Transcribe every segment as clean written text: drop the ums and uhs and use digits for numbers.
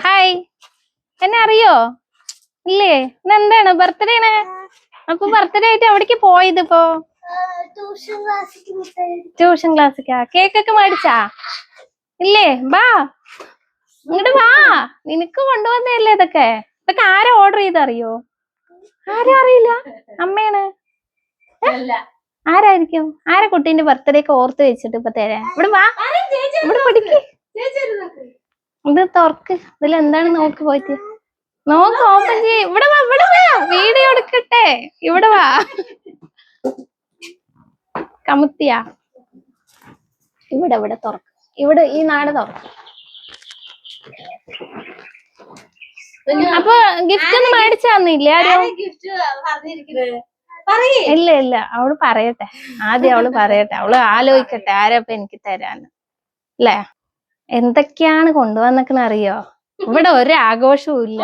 Hi, എന്നെ അറിയോ? ഇല്ലേ? ഇന്നെന്താണ് ബർത്ത്ഡേണ്? അപ്പൊ ബർത്ത്ഡേ ആയിട്ട് എവിടേക്ക് പോയത് ഇപ്പോ? ട്യൂഷൻ ക്ലാസ്സിക്കാ. കേക്കൊക്കെ മേടിച്ചാ? ഇല്ലേ? വാ, ഇങ്ങോട്ട് വാ. നിനക്ക് കൊണ്ടുവന്നല്ലേ ഇതൊക്കെ? ഇതൊക്കെ ആരാ ഓർഡർ ചെയ്തറിയോ? ആരും അറിയില്ല. അമ്മയാണ്. ആരായിരിക്കും? ആരാ കുട്ടീന്റെ ബർത്ത്ഡേ ഒക്കെ ഓർത്ത് വെച്ചിട്ട് ഇപ്പൊ തരാ? ഇവിടെ വാ, ഇവിടെ പിടിക്ക്. ഇത് തുറക്ക്. ഇതിൽ എന്താണ് നോക്ക് പോയിട്ട്. നോക്ക്, ഓപ്പൺ ചെയ്യ്. ഇവിടെ വാ, ഇവിടെ വാ. വീഡിയോ എടുക്കട്ടെ. ഇവിടെ വാ. കമുത്തിയാ? ഇവിടെ ഇവിടെ തുറക്ക്. ഇവിടെ ഈ നാട് തുറക്ക്. അപ്പൊ ഗിഫ്റ്റ് ഒന്നും മേടിച്ചു തന്നില്ലേ ആരും? ഇല്ല ഇല്ല, അവള് പറയട്ടെ. ആദ്യം അവള് പറയട്ടെ. അവള് ആലോചിക്കട്ടെ ആരപ്പ എനിക്ക് തരാന്ന്. അല്ലേ? എന്തൊക്കെയാണ് കൊണ്ടുവന്നേക്കണ അറിയോ? ഇവിടെ ഒരു ആഘോഷവും ഇല്ല.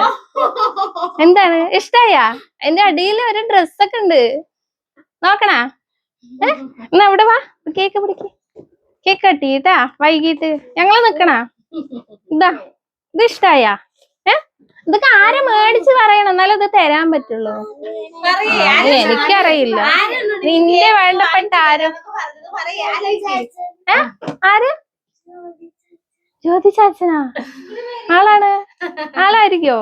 എന്താണ് ഇഷ്ടായാ? എന്റെ അടിയിൽ ഒരു ഡ്രസ്സൊക്കെ ഉണ്ട്. നോക്കണാ? എന്നാ ഇവിടെ വാ, കേക്ക് പിടിക്ക്. കേക്ക് കട്ടിട്ടാ വൈകിട്ട് ഞങ്ങള് നിക്കണാ? ഇതാ, ഇത് ഇഷ്ടായാ? ഇതൊക്കെ ആരെ മേടിച്ച് പറയണം, എന്നാലും ഇത് തരാൻ പറ്റുള്ളൂ. എനിക്കറിയില്ല. നിന്റെ വേണ്ടപ്പെട്ട ആരും. ആര്? ജ്യോതി ചാച്ചനാ? ആളാണ്? ആളായിരിക്കോ?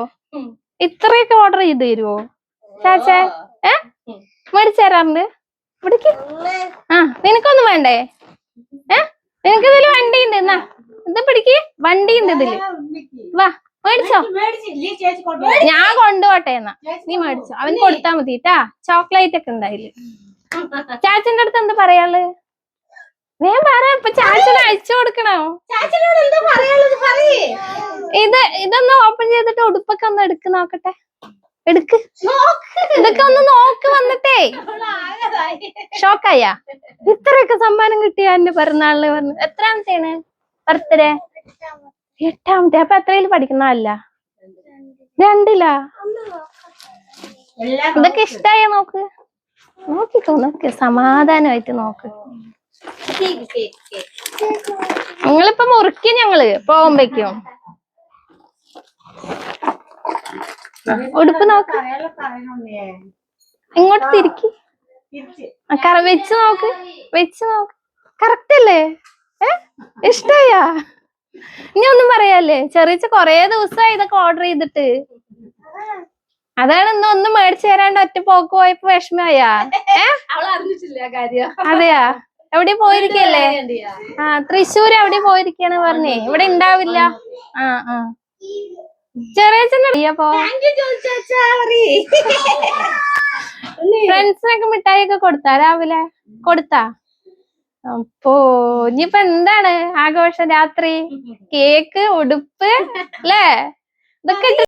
ഇത്രയൊക്കെ ഓർഡർ ചെയ്ത് തരുവോ ചാച്ചേ? മേടിച്ചു തരാറുണ്ട്? പിടിക്ക്. നിനക്കൊന്നും വേണ്ടേ? നിനക്ക് ഇതില് വണ്ടി ഉണ്ട്. എന്നാ ഇത് പിടിക്ക്. വണ്ടി ഉണ്ട് ഇതില്. വാ, മേടിച്ചോ. ഞാൻ കൊണ്ടുപോട്ടെ. എന്നാ നീ മേടിച്ചോ. അവൻ കൊടുത്താ മതി ട്ടാ. ചോക്ലേറ്റ് ഒക്കെ ഉണ്ടായില്. ചാച്ചന്റെ അടുത്ത് എന്താ പറയാള്? വേഗം പറ. ഇപ്പൊ ചാച്ചന് അയച്ചു കൊടുക്കണോ? ഇതൊന്ന് ഓപ്പൺ ചെയ്തിട്ട് ഉടുപ്പൊക്കെ ഒന്ന് എടുക്ക് നോക്കട്ടെ. എടുക്ക്. ഇതൊക്കെ ഒന്ന് നോക്ക് വന്നിട്ടേ. ഷോക്കായ? ഇത്രയൊക്കെ സമ്മാനം കിട്ടിയ എന്റെ പിറന്നാളിന് പറഞ്ഞു. എത്രാമത്തെയാണ് ബർത്ത്ഡേ? 8ാമത്തെ. അപ്പൊ എത്രയില് പഠിക്കുന്നല്ല? 2ലാ? ഇതൊക്കെ ഇഷ്ടായ? നോക്ക്, നോക്കിക്കോ, നോക്ക്. സമാധാനമായിട്ട് നോക്ക്. നിങ്ങളിപ്പൊ മുറിക്കും. ഞങ്ങള് പോകുമ്പോഴേക്കും ഉടുപ്പ് നോക്ക്. ഇങ്ങോട്ട് തിരിക്കി. വെച്ച് നോക്ക്, വെച്ച് നോക്ക്. കറക്റ്റ് അല്ലേ? ഇഷ്ടായാ? ഇനി ഒന്നും പറയാല്ലേ? ചെറിയ കൊറേ ദിവസമായി ഇതൊക്കെ ഓർഡർ ചെയ്തിട്ട്. അതാണ് ഇന്ന് ഒന്നും മേടിച്ചു തരാണ്ട് ഒറ്റ പോക്ക് പോയപ്പോ വിഷമയാ? അതെയാ? എവിടെ പോയിരിക്കല്ലേ? തൃശ്ശൂർ എവിടെ പോയിരിക്കാണ് പറഞ്ഞേ. ഇവിടെ ഉണ്ടാവില്ല. ചെറിയപ്പോ ഫ്രണ്ട്സിനൊക്കെ മിഠായി ഒക്കെ കൊടുത്താ? രാവിലെ കൊടുത്താ? അപ്പോ ഇനിയിപ്പൊ എന്താണ് ആഘോഷം? രാത്രി കേക്ക്, ഉടുപ്പ് അല്ലേ? ഇതൊക്കെ